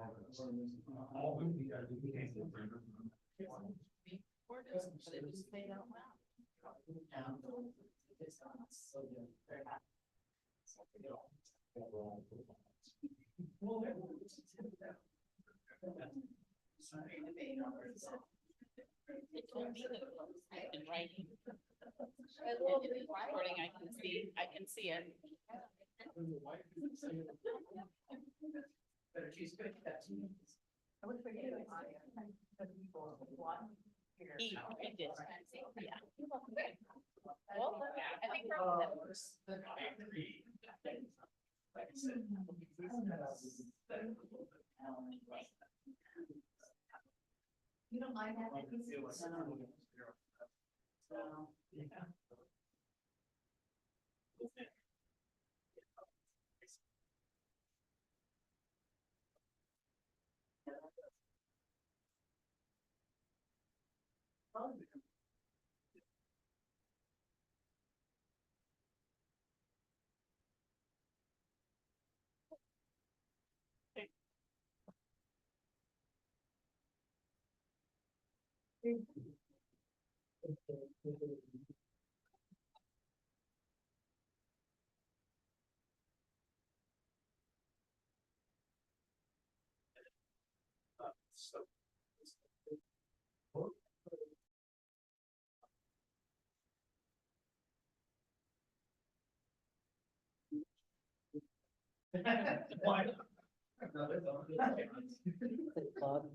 But it was made out loud. It told me that it was in writing. Recording, I can see it. He did. Yeah. Well, I think we're all set. You don't mind that?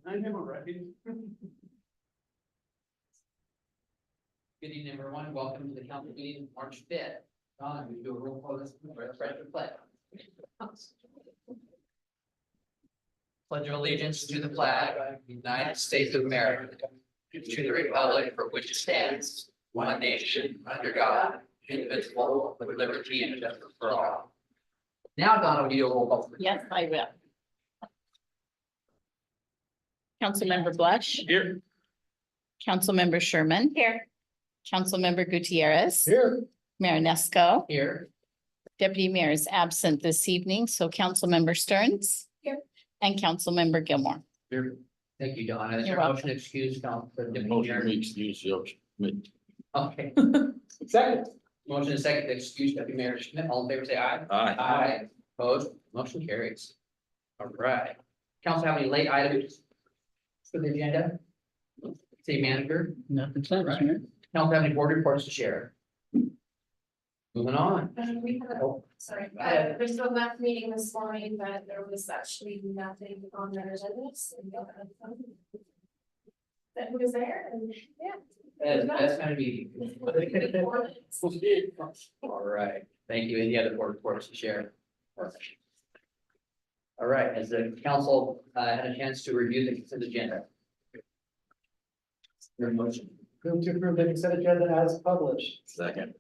I never read. Good evening, everyone. Welcome to the council meeting, March 5th. Donna, we do a roll call this ready to play. Pledge allegiance to the flag of the United States of America, to the republic for which it stands, one nation, under God, indivisible, with liberty and justice for all. Now, Donna, will you do a roll call? Yes, I will. Councilmember Blush. Here. Councilmember Sherman. Here. Councilmember Gutierrez. Here. Marinesco. Here. Deputy Mayor is absent this evening, so Councilmember Stearns. Here. And Councilmember Gilmore. Here. Thank you, Donna. Is You're there a welcome. motion to excuse Council for Deputy Motion Mayor? to excuse the Okay. Second. Motion is second to excuse Deputy Mayor Schmidt. All in favor, say aye. Aye. Opposed, motion carries. All right. Council have any late items for the agenda? City manager, Nothing said, right? Council have any board reports to share? Moving on. We had, sorry, there's still last meeting this morning, but there was actually nothing on their agendas. That was there and, yeah. That's gonna be. All right, thank you. Any other board reports to share? All right, has the council had a chance to review the consent agenda? Your motion. Move to approve the consent agenda as published. Second.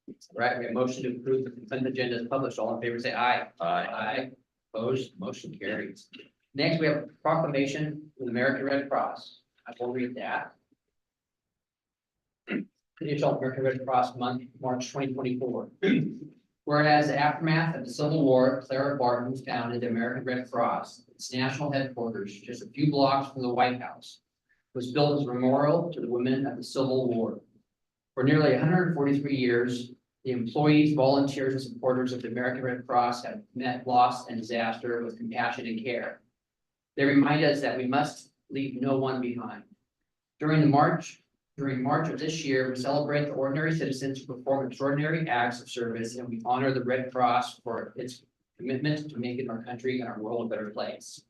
All right, we have a motion to approve the consent agenda as published. All in favor, say aye. Aye. Opposed, motion carries. Next, we have a proclamation with American Red Cross. I will read that. City of Shelton American Red Cross Month, March 2024. Whereas the aftermath of the Civil War, Clara Barton founded the American Red Cross, its national headquarters, just a few blocks from the White House, was built as a memorial to the women of the Civil War. For nearly 143 years, the employees, volunteers, and supporters of the American Red Cross have met loss and disaster with compassion and care. They remind us that we must leave no one behind. During March of this year, we celebrate the ordinary citizens who perform extraordinary acts of service, and we honor the Red Cross for its commitment to making our country and our world a better place.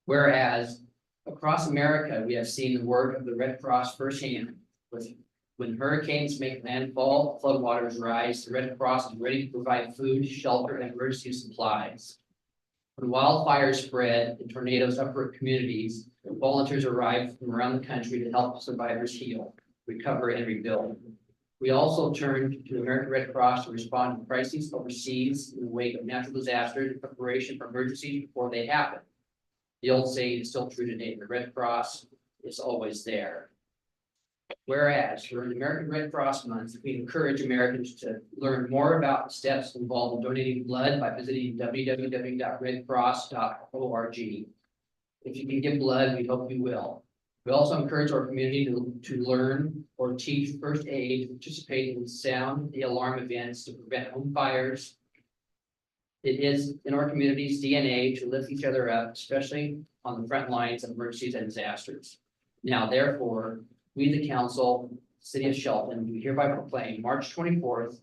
Whereas across America, we have seen the work of the Red Cross firsthand. When hurricanes make landfall, floodwaters rise, the Red Cross is ready to provide food, shelter, and emergency supplies. When wildfires spread and tornadoes uproot communities, volunteers arrive from around the country to help survivors heal, recover, and rebuild. We also turn to the American Red Cross to respond to crises overseas in the wake of natural disasters in preparation for emergencies before they happen. The old saying is still true today: the Red Cross is always there. Whereas during American Red Cross Month, we encourage Americans to learn more about the steps involved in donating blood by visiting www.redcross.org. If you can give blood, we hope you will. We also encourage our community to learn or teach first aid, participate in sound the alarm events to prevent home fires. It is in our community's DNA to lift each other up, especially on the front lines of emergencies and disasters. Now, therefore, we, the council, city of Shelton, do hereby proclaim March 24th,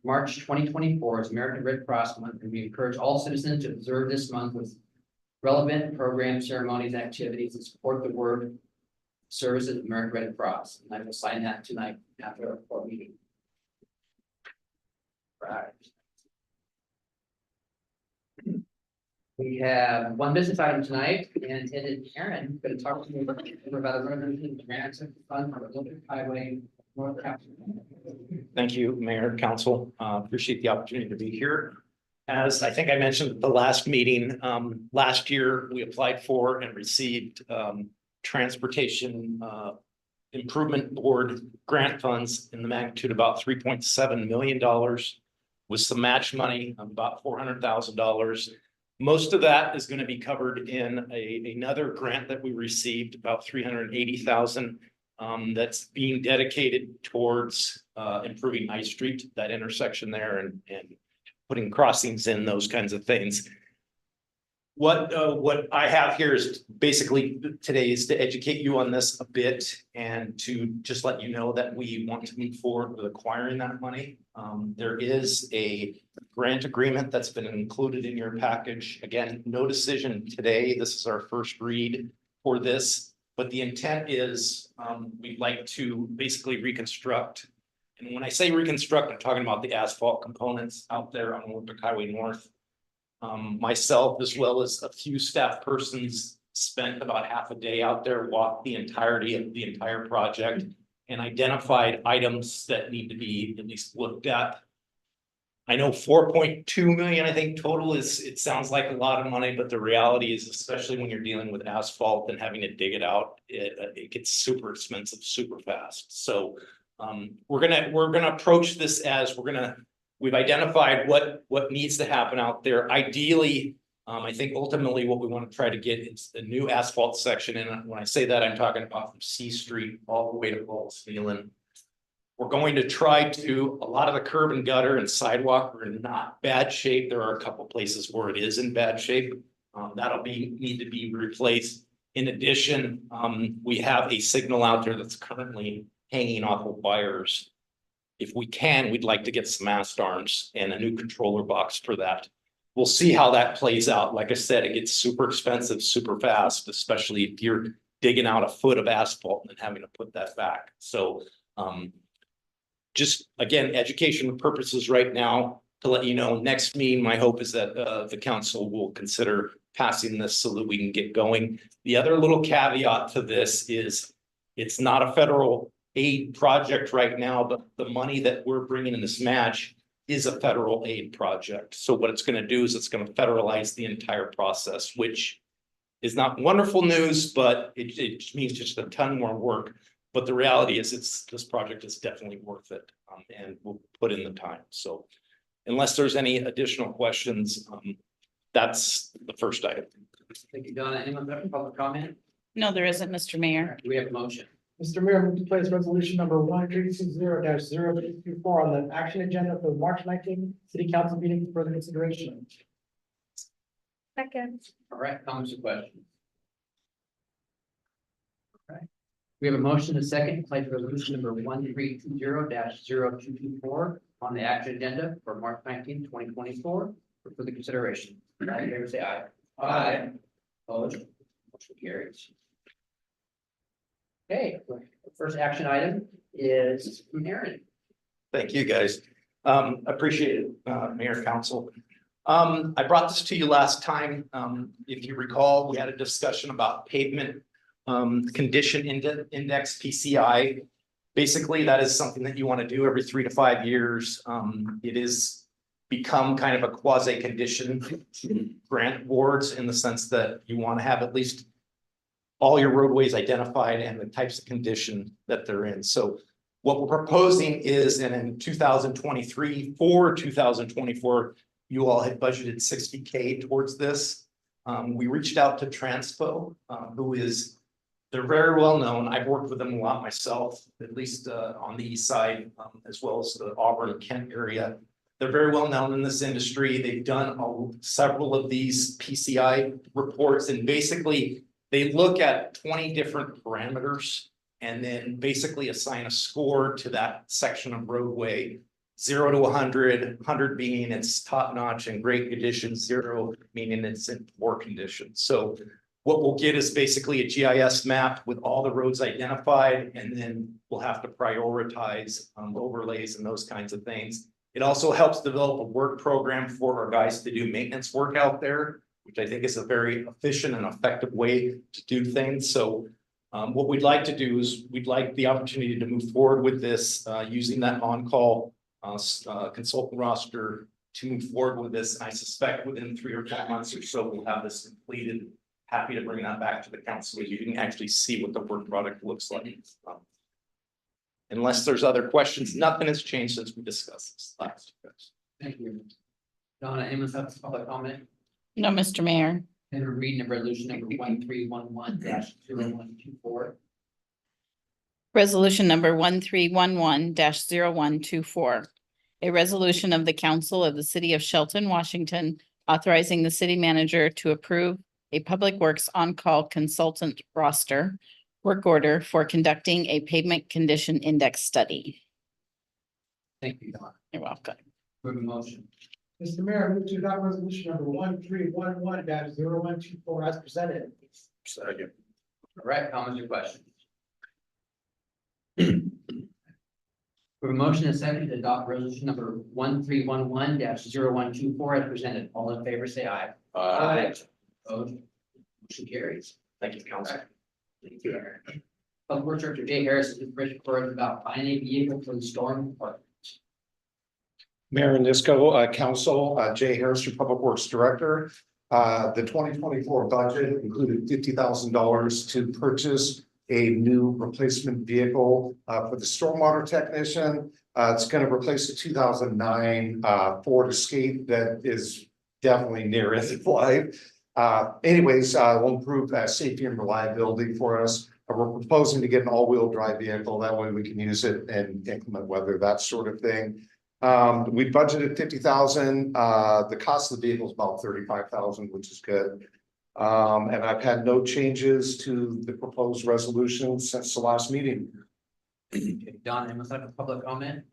March 2024 is American Red Cross Month, and we encourage all citizens to observe this month with relevant programs, ceremonies, and activities that support the word services of American Red Cross. And I will sign that tonight after our board meeting. Right. We have one business item tonight, and it is Aaron going to talk to me about a resolution grants fund for Olympic Highway North Capitol. Thank you, Mayor and Council. Appreciate the opportunity to be here. As I think I mentioned at the last meeting, last year, we applied for and received Transportation Improvement Board grant funds in the magnitude about $3.7 million with some match money of about $400,000. Most of that is going to be covered in another grant that we received, about $380,000. That's being dedicated towards improving High Street, that intersection there, and putting crossings in, those kinds of things. What I have here is basically today is to educate you on this a bit and to just let you know that we want to move forward with acquiring that money. There is a grant agreement that's been included in your package. Again, no decision today. This is our first read for this, but the intent is we'd like to basically reconstruct. And when I say reconstruct, I'm talking about the asphalt components out there on Olympic Highway North. Myself, as well as a few staff persons, spent about half a day out there, walked the entirety of the entire project and identified items that need to be at least looked at. I know 4.2 million, I think total it sounds like a lot of money, but the reality is, especially when you're dealing with asphalt and having to dig it out, it gets super expensive, super fast. So we're gonna approach this as we've identified what needs to happen out there. Ideally, I think ultimately what we want to try to get is a new asphalt section. And when I say that, I'm talking about from C Street all the way to Balls Phelan. We're going to try to, a lot of the curb and gutter and sidewalk are in not bad shape. There are a couple places where it is in bad shape. That'll need to be replaced. In addition, we have a signal out there that's currently hanging off of wires. If we can, we'd like to get some mast arms and a new controller box for that. We'll see how that plays out. Like I said, it gets super expensive, super fast, especially if you're digging out a foot of asphalt and then having to put that back. So just again, education purposes right now to let you know, next meeting, my hope is that the council will consider passing this so that we can get going. The other little caveat to this is it's not a federal aid project right now, but the money that we're bringing in this match is a federal aid project. So what it's going to do is it's going to federalize the entire process, which is not wonderful news, but it means just a ton more work. But the reality is this project is definitely worth it, and we'll put in the time. So unless there's any additional questions, that's the first item. Thank you, Donna. Anyone have a public comment? No, there isn't, Mr. Mayor. Do we have a motion? Mr. Mayor, move to place resolution number 1320-0224 on the action agenda for the March 19th city council meeting for further consideration. Second. All right, comments or questions? All right. We have a motion and a second to place resolution number 1320-0224 on the action agenda for March 19th, 2024 for further consideration. All in favor, say aye. Aye. Opposed? Motion carries. Okay, the first action item is from Aaron. Thank you, guys. Appreciate it, Mayor, Council. I brought this to you last time. If you recall, we had a discussion about pavement condition index, PCI. Basically, that is something that you want to do every 3 to 5 years. It is become kind of a quasi condition grant awards in the sense that you want to have at least all your roadways identified and the types of condition that they're in. So what we're proposing is, and in 2023 for 2024, you all had budgeted $60K towards this. We reached out to Transpo, they're very well known. I've worked with them a lot myself, at least on the east side, as well as the Auburn and Kent area. They're very well known in this industry. They've done several of these PCI reports, and basically they look at 20 different parameters and then basically assign a score to that section of roadway. 0 to 100, 100 being it's top notch and great condition, 0 meaning it's in poor condition. So what we'll get is basically a GIS map with all the roads identified, and then we'll have to prioritize overlays and those kinds of things. It also helps develop a work program for our guys to do maintenance work out there, which I think is a very efficient and effective way to do things. So what we'd like to do is we'd like the opportunity to move forward with this using that on-call consultant roster to move forward with this. I suspect within 3 or 4 months or so, we'll have this completed. Happy to bring that back to the council. You can actually see what the work product looks like. Unless there's other questions, nothing has changed since we discussed this last. Thank you. Donna, anyone have public comment? No, Mr. Mayor. And we're reading of resolution number 1311-0124. Resolution number 1311-0124. A resolution of the Council of the City of Shelton, Washington, authorizing the city manager to approve a Public Works on-call consultant roster work order for conducting a pavement condition index study. Thank you, Donna. You're welcome. Move a motion. Mr. Mayor, I move to adopt resolution number 1311-0124 as presented. Second. All right, comments or questions? We have a motion and a second to adopt resolution number 1311-0124 as presented. All in favor, say aye. Opposed? Motion carries. Thank you, council. Thank you, Aaron. Public Works Director Jay Harris is report about buying a vehicle for the storm department. Mayor and Nisco, Council, Jay Harris, your Public Works Director. The 2024 budget included $50,000 to purchase a new replacement vehicle for the stormwater technician. It's going to replace a 2009 Ford Escape that is definitely near end of life. Anyways, will improve safety and reliability for us. We're proposing to get an all-wheel drive vehicle. That way we can use it in inclement weather, that sort of thing. We budgeted 50,000. The cost of the vehicle is about 35,000, which is good. And I've had no changes to the proposed resolution since the last meeting. Okay, Donna, anyone have a public comment?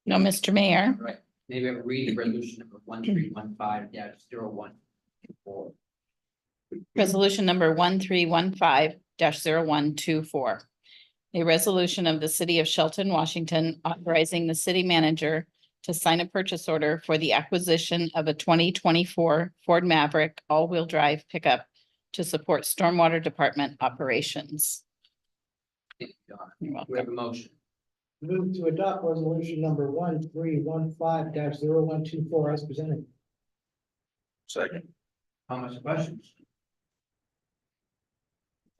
No, Mr. Mayor. All right, maybe I will read the resolution number 1315-0124. Resolution number 1315-0124. A resolution of the City of Shelton, Washington, authorizing the city manager to sign a purchase order for the acquisition of a 2024 Ford Maverick all-wheel drive pickup to support stormwater department operations. Thank you, Donna. You're welcome. We have a motion. Move to adopt resolution number 1315-0124 as presented. Second. Comments or questions?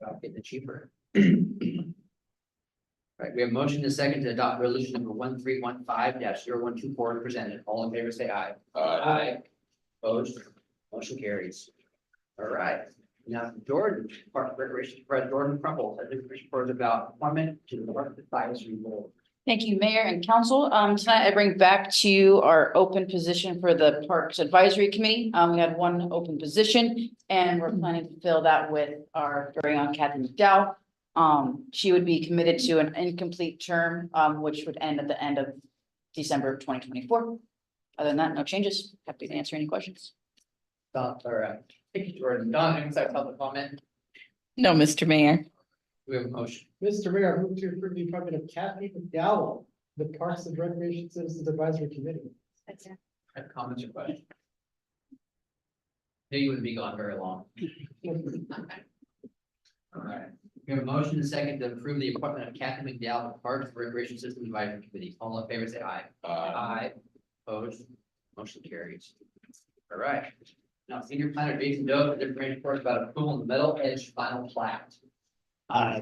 About getting it cheaper. Right, we have a motion and a second to adopt resolution number 1315-0124 presented. All in favor, say aye. Opposed? Motion carries. All right, now Jordan, Park Recreation Supervisor Jordan Crumple, has a report about appointment to the Park Advisory Board. Thank you, Mayor and Council. Tonight I bring back to you our open position for the Parks Advisory Committee. We had one open position and we're planning to fill that with our very own Kathy McDowell. She would be committed to an incomplete term, which would end at the end of December of 2024. Other than that, no changes. Happy to answer any questions. Thank you, Jordan. Don, any public comment? No, Mr. Mayor. We have a motion. Mr. Mayor, I move to approve the appointment of Kathy McDowell, the Parks and Recreation Citizens Advisory Committee. Have comments or questions? Knew you wouldn't be gone very long. All right, we have a motion and a second to approve the appointment of Kathy McDowell to Parks and Recreation System Advisory Committee. All in favor, say aye. Aye. Opposed? Motion carries. All right. Now, Senior Planner Jason Doe, the different report about approval of the Metal Edge final plat.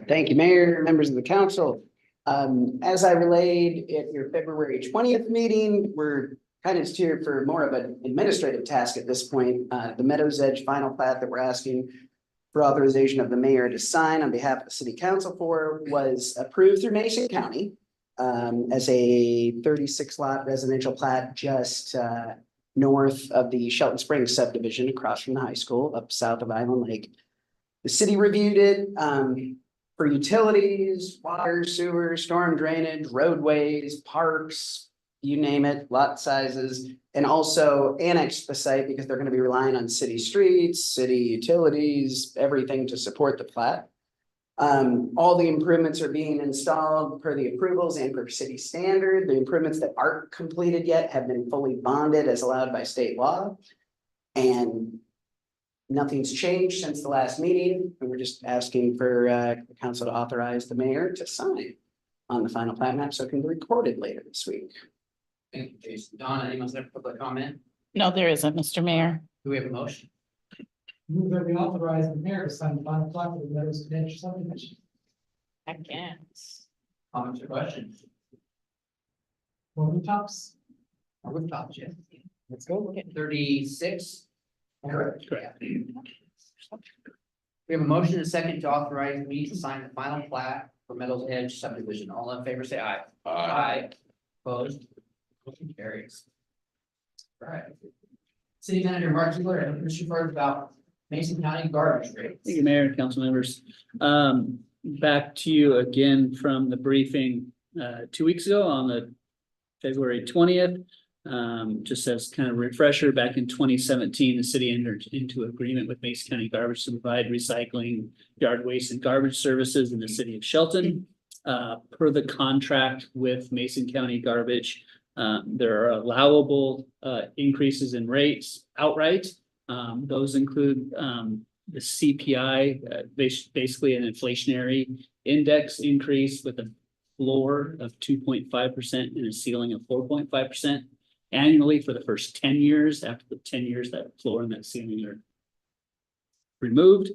Thank you, Mayor, members of the council. As I relayed at your February 20th meeting, we're kind of is here for more of an administrative task at this point. The Meadows Edge final plat that we're asking for authorization of the mayor to sign on behalf of the city council for was approved through Mason County as a 36 lot residential plat just north of the Shelton Springs subdivision across from the high school up south of Island Lake. The city reviewed it for utilities, water, sewer, storm drainage, roadways, parks, you name it, lot sizes, and also annexed the site because they're going to be relying on city streets, city utilities, everything to support the plat. All the improvements are being installed per the approvals and per city standard. The improvements that aren't completed yet have been fully bonded as allowed by state law. And nothing's changed since the last meeting, and we're just asking for the council to authorize the mayor to sign on the final plat map so it can be recorded later this week. Thank you, Jason. Donna, anyone have public comment? No, there isn't, Mr. Mayor. Do we have a motion? Move that we authorize the mayor to sign the final plat for the Meadows Edge subdivision. I guess. Comments or questions? Rooftops, Rooftop, Jim. let's go. 36. Correct. We have a motion and a second to authorize me to sign the final plat for Meadows Edge subdivision. All in favor, say aye. Aye. Opposed? Motion carries. All right. City Manager Mark Ziegler, and Commissioner Ford about Mason County garbage rates. Thank you, Mayor and council members. Back to you again from the briefing 2 weeks ago on the February 20th. Just as kind of a refresher, back in 2017, the city entered into agreement with Mason County Garbage to provide recycling, yard waste and garbage services in the city of Shelton. Per the contract with Mason County Garbage, there are allowable increases in rates outright. Those include the CPI, basically an inflationary index increase with a floor of 2.5% and a ceiling of 4.5% annually for the first 10 years. After the 10 years, that floor and that ceiling are removed.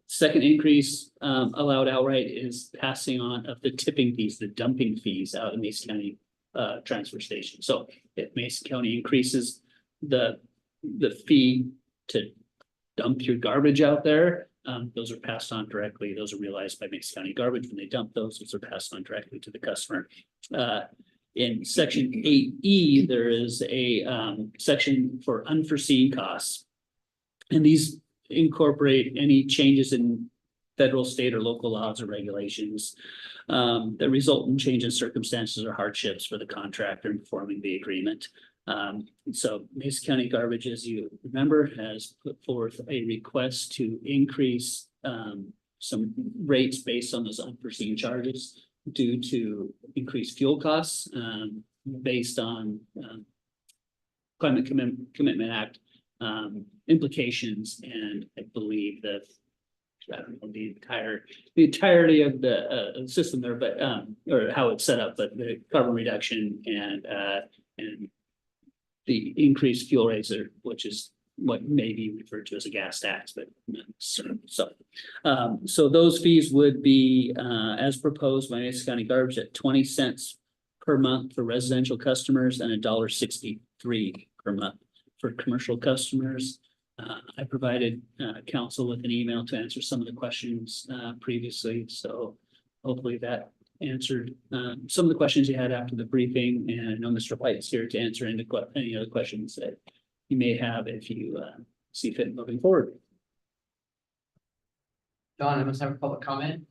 Second increase allowed outright is passing on of the tipping fees, the dumping fees out in Mason County transfer station. So if Mason County increases the fee to dump your garbage out there, those are passed on directly. Those are realized by Mason County Garbage when they dump those are passed on directly to the customer. In section 8E, there is a section for unforeseen costs. And these incorporate any changes in federal, state, or local laws or regulations that result in change in circumstances or hardships for the contractor in performing the agreement. So Mason County Garbage, as you remember, has put forth a request to increase some rates based on those unforeseen charges due to increased fuel costs based on Climate Commitment Act implications, and I believe that I don't know the entirety of the system there, but or how it's set up, but the carbon reduction and the increased fuel rates are, which is what may be referred to as a gas tax, but so those fees would be as proposed by Mason County Garbage at 20 cents per month for residential customers and $1.63 per month for commercial customers. I provided council with an email to answer some of the questions previously, so hopefully that answered some of the questions you had after the briefing, and I know Mr. White is here to answer any other questions that you may have if you see fit moving forward. Don, I must have a public comment.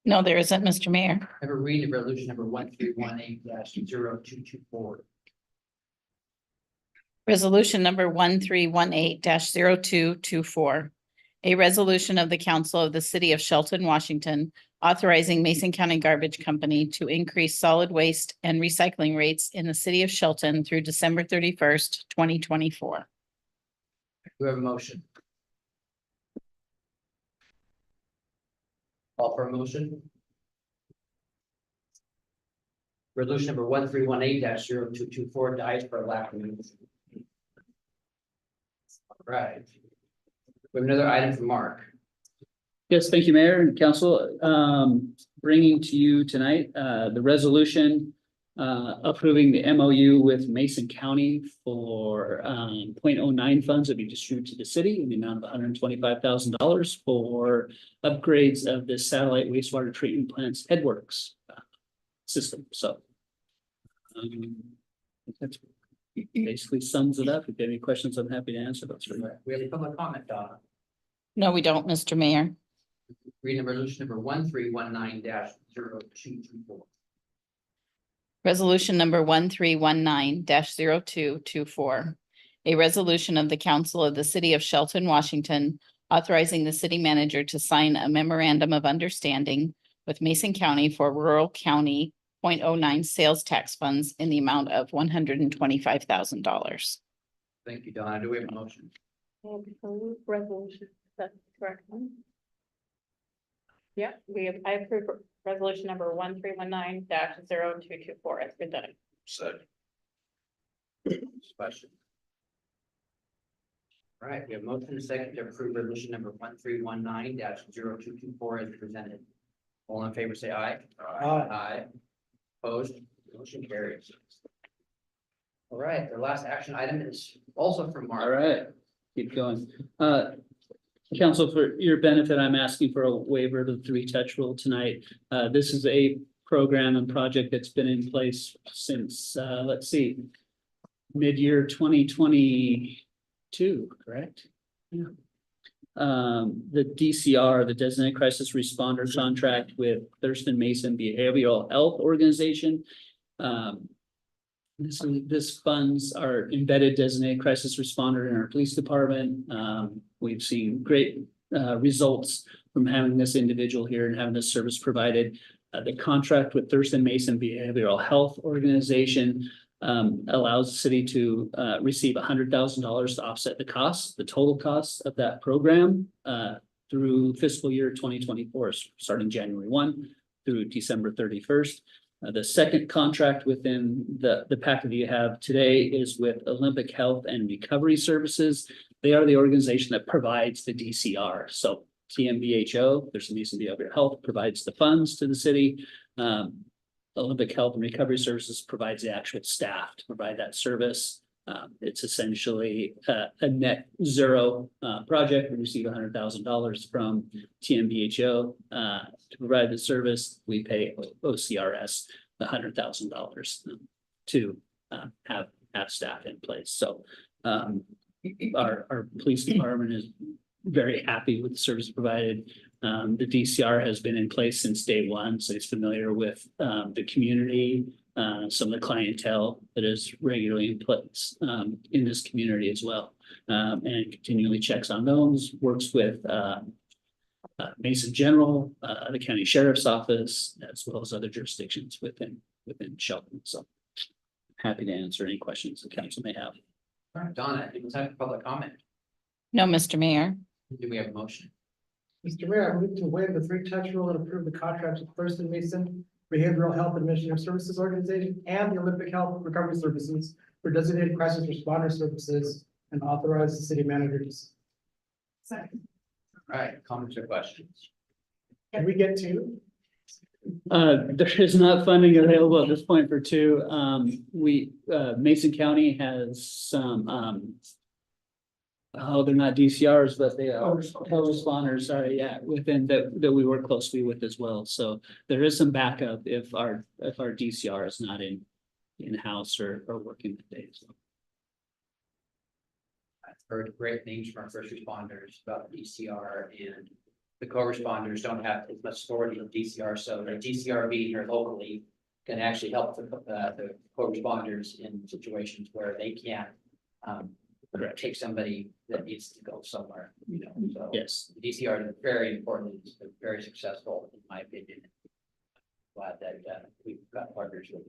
No, there isn't, Mr. Mayor. Ever read the resolution number 1318-0224. Resolution number 1318-0224. A resolution of the council of the city of Shelton, Washington, authorizing Mason County Garbage Company to increase solid waste and recycling rates in the city of Shelton through December 31st, 2024. Do we have a motion? Call for a motion. Resolution number 1318-0224 dies for lack of motion. All right. We have another item from Mark. Yes, thank you, Mayor and Council. Bringing to you tonight the resolution approving the MOU with Mason County for 0.09 funds that be distributed to the city in the amount of $125,000 for upgrades of the satellite wastewater treatment plant's headworks system. So that's basically sums it up. If you have any questions, I'm happy to answer those. We have a public comment, Donna. No, we don't, Mr. Mayor. Reading resolution number 1319-0224. Resolution number 1319-0224. A resolution of the Council of the City of Shelton, Washington, authorizing the city manager to sign a memorandum of understanding with Mason County for rural county 0.09 sales tax funds in the amount of $125,000. Thank you, Donna. Do we have a motion? Resolution, that's correct. Yeah, I approve resolution number 1319-0224 as presented. Second. Question. All right, we have motion and second to approve resolution number 1319-0224 as presented. All in favor, say aye. Aye. Opposed, motion carries. All right, the last action item is also from Mark. All right, keep going. Council, for your benefit, I'm asking for a waiver of the three-touch rule tonight. This is a program and project that's been in place since, let's see, mid-year 2022, correct? Yeah. The DCR, the Designated Crisis Responder Contract with Thurston Mason Behavioral Health Organization. This funds our embedded designated crisis responder in our police department. We've seen great results from having this individual here and having this service provided. The contract with Thurston Mason Behavioral Health Organization allows the city to receive $100,000 to offset the costs, the total costs of that program through fiscal year 2024, starting January 1 through December 31st. The second contract within the packet that you have today is with Olympic Health and Recovery Services. They are the organization that provides the DCR. So TMBHO, there's the Mason Behavioral Health, provides the funds to the city. Olympic Health and Recovery Services provides the actual staff to provide that service. It's essentially a net zero project. We receive $100,000 from TMBHO to provide the service. We pay OCRS $100,000 to have staff in place. So our police department is very happy with the service provided. The DCR has been in place since day one, so he's familiar with the community, some of the clientele that is regularly in place in this community as well, and continually checks on those, works with Mason General, the county sheriff's office, as well as other jurisdictions within Shelton. So happy to answer any questions the council may have. All right, Donna, it was time for public comment. No, Mr. Mayor. Do we have a motion? Mr. Mayor, I move to waive the three-touch rule and approve the contract with Thurston Mason Behavioral Health Administrative Services Organization and the Olympic Health Recovery Services for designated crisis responder services and authorize the city manager to. Second. All right, comments or questions? Can we get two? There is not funding available at this point for two. Mason County has some, they're not DCRs, but they are co-responders, sorry, yeah, within that we work closely with as well. So there is some backup if our DCR is not in-house or working the day. So. I've heard great things from our first responders about the DCR, and the co-responders don't have as much authority as DCR. So the DCR being here locally can actually help the co-responders in situations where they can't take somebody that needs to go somewhere, so. Yes. The DCR is very important, it's been very successful, in my opinion. Glad that we've got partners with.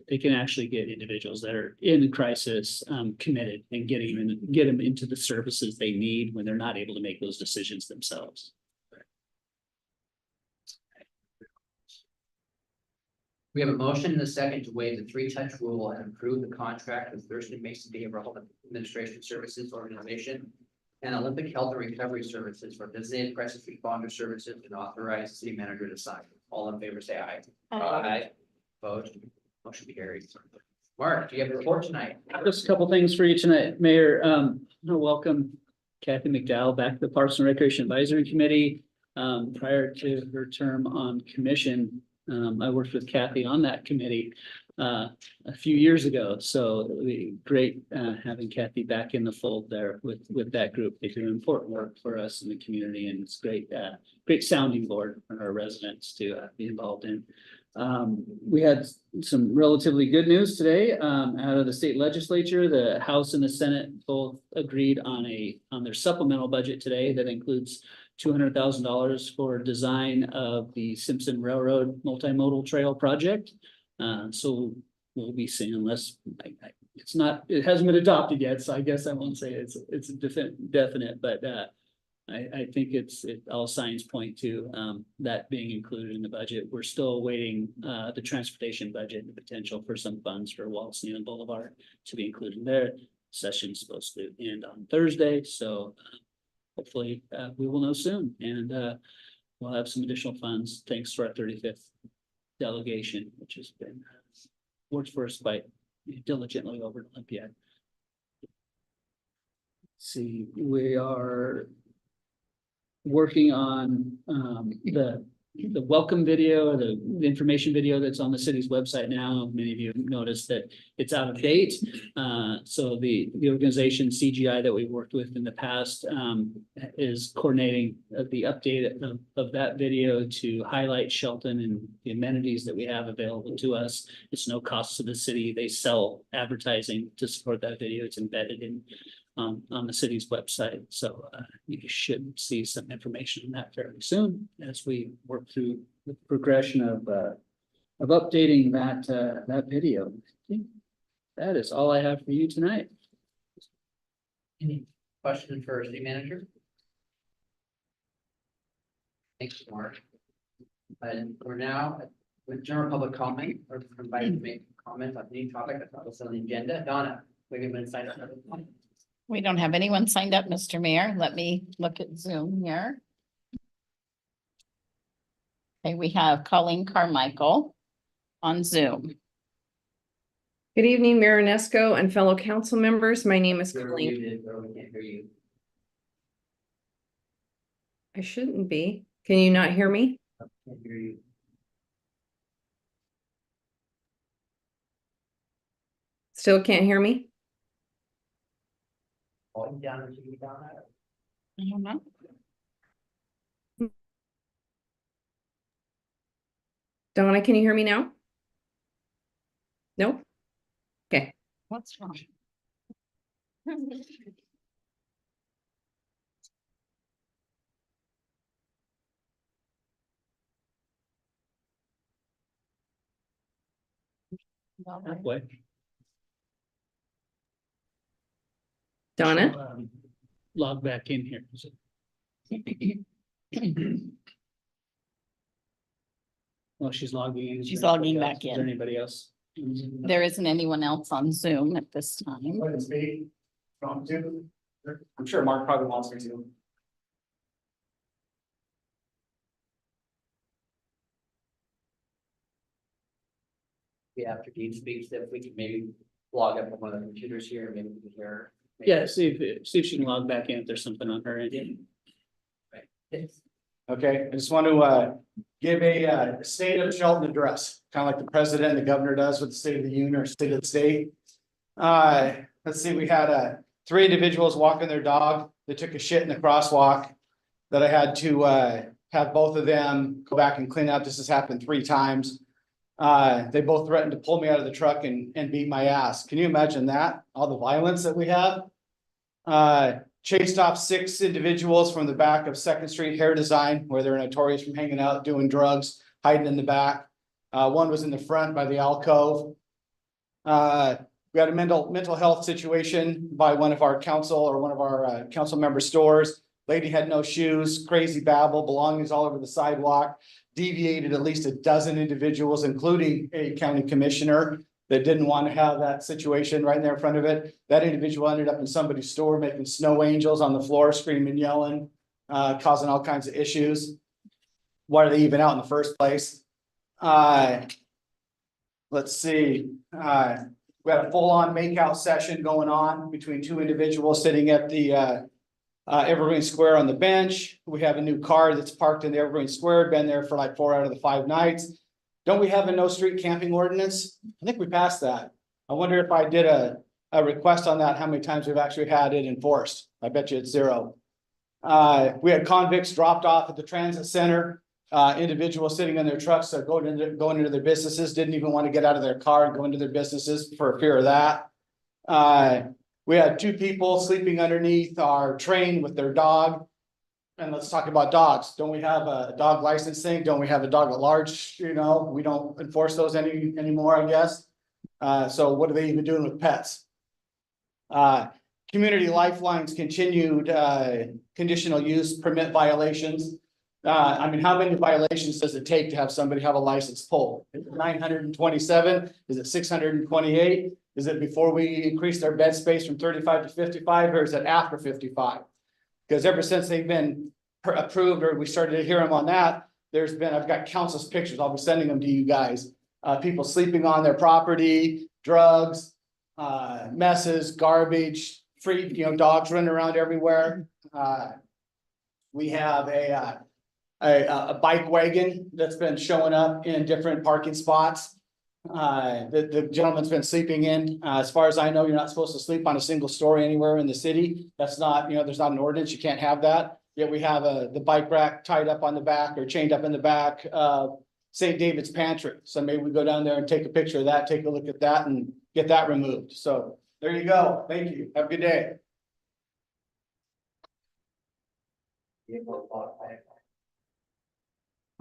They can actually get individuals that are in crisis committed and get them into the services they need when they're not able to make those decisions themselves. We have a motion and a second to waive the three-touch rule and approve the contract with Thurston Mason Behavioral Health Administration Services Organization and Olympic Health and Recovery Services for designated crisis responder services and authorize the city manager to sign. All in favor, say aye. Aye. Opposed? Motion carries. Mark, do you have a report tonight? Just a couple things for you tonight, Mayor. I want to welcome Kathy McDowell back to the Parks and Recreation Advisory Committee. Prior to her term on commission, I worked with Kathy on that committee a few years ago. So it'll be great having Kathy back in the fold there with that group. They do important work for us in the community, and it's great sounding board for our residents to be involved in. We had some relatively good news today out of the state legislature. The House and the Senate both agreed on their supplemental budget today that includes $200,000 for design of the Simpson Railroad multimodal trail project. So we'll be seeing, unless it hasn't been adopted yet, so I guess I won't say it's a definite, but I think all signs point to that being included in the budget. We're still awaiting the transportation budget and the potential for some funds for Waltz Nealon Boulevard to be included there. Session's supposed to end on Thursday, so hopefully we will know soon, and we'll have some additional funds thanks to our 35th delegation, which has been worked for us quite diligently over at Olympiad. See, we are working on the welcome video, or the information video that's on the city's website now. Many of you have noticed that it's out of date. So the organization CGI that we've worked with in the past is coordinating the update of that video to highlight Shelton and the amenities that we have available to us. It's no cost to the city. They sell advertising to support that video. It's embedded in on the city's website. So you should see some information on that fairly soon as we work through the progression of updating that video. I think that is all I have for you tonight. Any questions for our city manager? Thanks, Mark. And we're now with general public comment, or invited to make comments on any topic that's not listed on the agenda. Donna, we have been signed up. We don't have anyone signed up, Mr. Mayor. Let me look at Zoom here. Okay, we have Colleen Carmichael on Zoom. Good evening, Mayor Inesco and fellow council members. My name is You're Colleen. muted, or we can't hear you. I shouldn't be. Can you not hear me? Can't hear you. Still can't hear me? Volume down or TV down. I don't know. Donna, can you hear me now? No? Okay. What's wrong? Halfway. Donna? So, log back in here. Well, she's logging in. Is She's there anybody logging else? back Is in. there anybody else? There isn't anyone else on Zoom at this time. I'm sure Mark probably wants me to. Yeah, after Dean speaks, if we can maybe log up on one of the computers here, maybe we can hear. Yeah, see if she can log back in if there's something on her end. Okay, I just want to give a state of Shelton address, kind of like the president and the governor does with the State of the Union or State of the State. Let's see, we had 3 individuals walking their dog. They took a shit in the crosswalk that I had to have both of them go back and clean up. This has happened 3 times. They both threatened to pull me out of the truck and beat my ass. Can you imagine that? All the violence that we have? Chased off 6 individuals from the back of Second Street Hair Design, where they're notorious from hanging out, doing drugs, hiding in the back. One was in the front by the alcove. We had a mental health situation by one of our council member stores. Lady had no shoes, crazy babble, belongings all over the sidewalk, deviated at least a dozen individuals, including a county commissioner that didn't want to have that situation right there in front of it. That individual ended up in somebody's store making snow angels on the floor, screaming, yelling, causing all kinds of issues. Why are they even out in the first place? let's see, we had a full-on makeout session going on between two individuals sitting at the Evergreen Square on the bench. We have a new car that's parked in the Evergreen Square, been there for like 4 out of the 5 nights. Don't we have a no street camping ordinance? I think we passed that. I wonder if I did a request on that, how many times we've actually had it enforced. I bet you it's 0. We had convicts dropped off at the transit center. Individuals sitting in their trucks, going into their businesses, didn't even want to get out of their car and go into their businesses for fear of that. We had 2 people sleeping underneath our train with their dog. And let's talk about dogs. Don't we have a dog licensing? Don't we have a dog at large? You know, we don't enforce those anymore, I guess. So what are they even doing with pets? Community lifelines continued conditional use permit violations. I mean, how many violations does it take to have somebody have a license pulled? Is it 927? Is it 628? Is it before we increase their bed space from 35 to 55, or is it after 55? Because ever since they've been approved, or we started to hear them on that, I've got countless pictures. I'll be sending them to you guys. People sleeping on their property, drugs, messes, garbage, free, dogs running around everywhere. We have a bike wagon that's been showing up in different parking spots. The gentleman's been sleeping in, as far as I know, you're not supposed to sleep on a single story anywhere in the city. That's not, there's not an ordinance, you can't have that. Yet we have the bike rack tied up on the back or chained up in the back of St. David's Pantry. So maybe we go down there and take a picture of that, take a look at that and get that removed. So there you go. Thank you. Have a good day.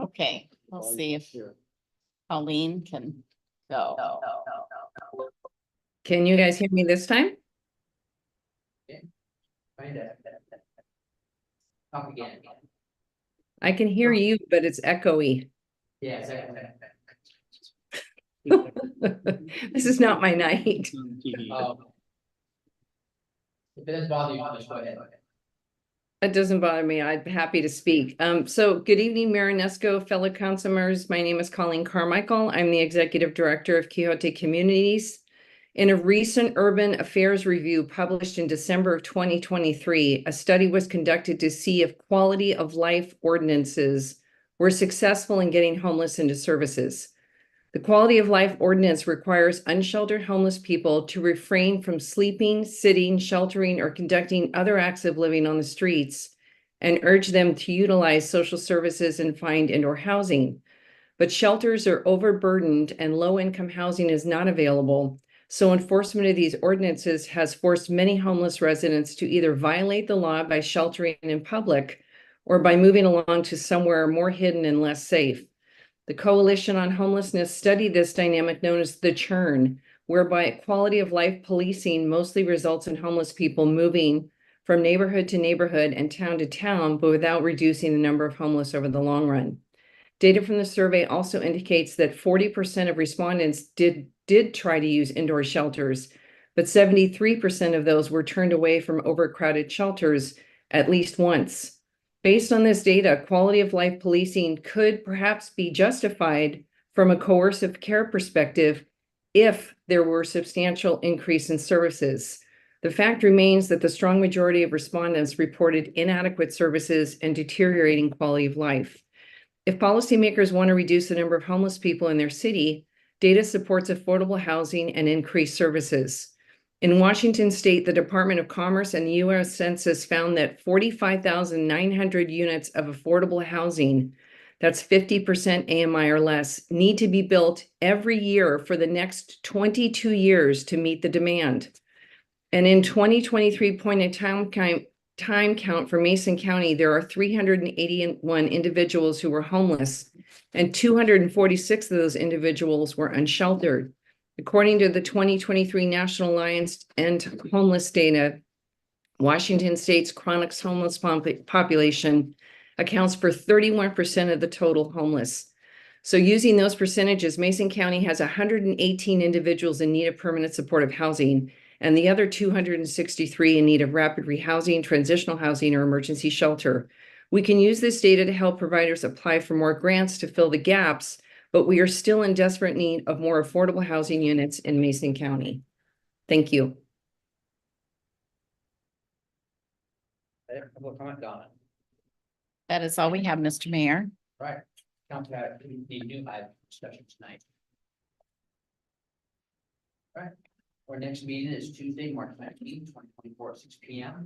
Okay, we'll see if Colleen can go. Can you guys hear me this time? Find it. Talk again. I can hear you, but it's echoey. Yeah, exactly. This is not my night. If it doesn't bother you, just go ahead. It doesn't bother me. I'm happy to speak. So good evening, Mayor Inesco, fellow council members. My name is Colleen Carmichael. I'm the Executive Director of Quixote Communities. In a recent urban affairs review published in December of 2023, a study was conducted to see if quality of life ordinances were successful in getting homeless into services. The quality of life ordinance requires unsheltered homeless people to refrain from sleeping, sitting, sheltering, or conducting other acts of living on the streets, and urge them to utilize social services and find indoor housing. But shelters are overburdened and low-income housing is not available, so enforcement of these ordinances has forced many homeless residents to either violate the law by sheltering in public or by moving along to somewhere more hidden and less safe. The Coalition on Homelessness studied this dynamic known as the churn, whereby quality of life policing mostly results in homeless people moving from neighborhood to neighborhood and town to town, but without reducing the number of homeless over the long run. Data from the survey also indicates that 40% of respondents did try to use indoor shelters, but 73% of those were turned away from overcrowded shelters at least once. Based on this data, quality of life policing could perhaps be justified from a coercive care perspective if there were substantial increase in services. The fact remains that the strong majority of respondents reported inadequate services and deteriorating quality of life. If policymakers want to reduce the number of homeless people in their city, data supports affordable housing and increased services. In Washington state, the Department of Commerce and the U.S. Census found that 45,900 units of affordable housing, that's 50% AMI or less, need to be built every year for the next 22 years to meet the demand. And in 2023 point in time count for Mason County, there are 381 individuals who were homeless, and 246 of those individuals were unsheltered. According to the 2023 National Alliance End Homeless data, Washington state's chronic homeless population accounts for 31% of the total homeless. So using those percentages, Mason County has 118 individuals in need of permanent supportive housing, and the other 263 in need of rapid rehousing, transitional housing, or emergency shelter. We can use this data to help providers apply for more grants to fill the gaps, but we are still in desperate need of more affordable housing units in Mason County. Thank you. Public comment, Donna. That is all we have, Mr. Mayor. Right. Council, we need new item discussion tonight. All right, our next meeting is Tuesday, March 19th, 2024, 6 P M.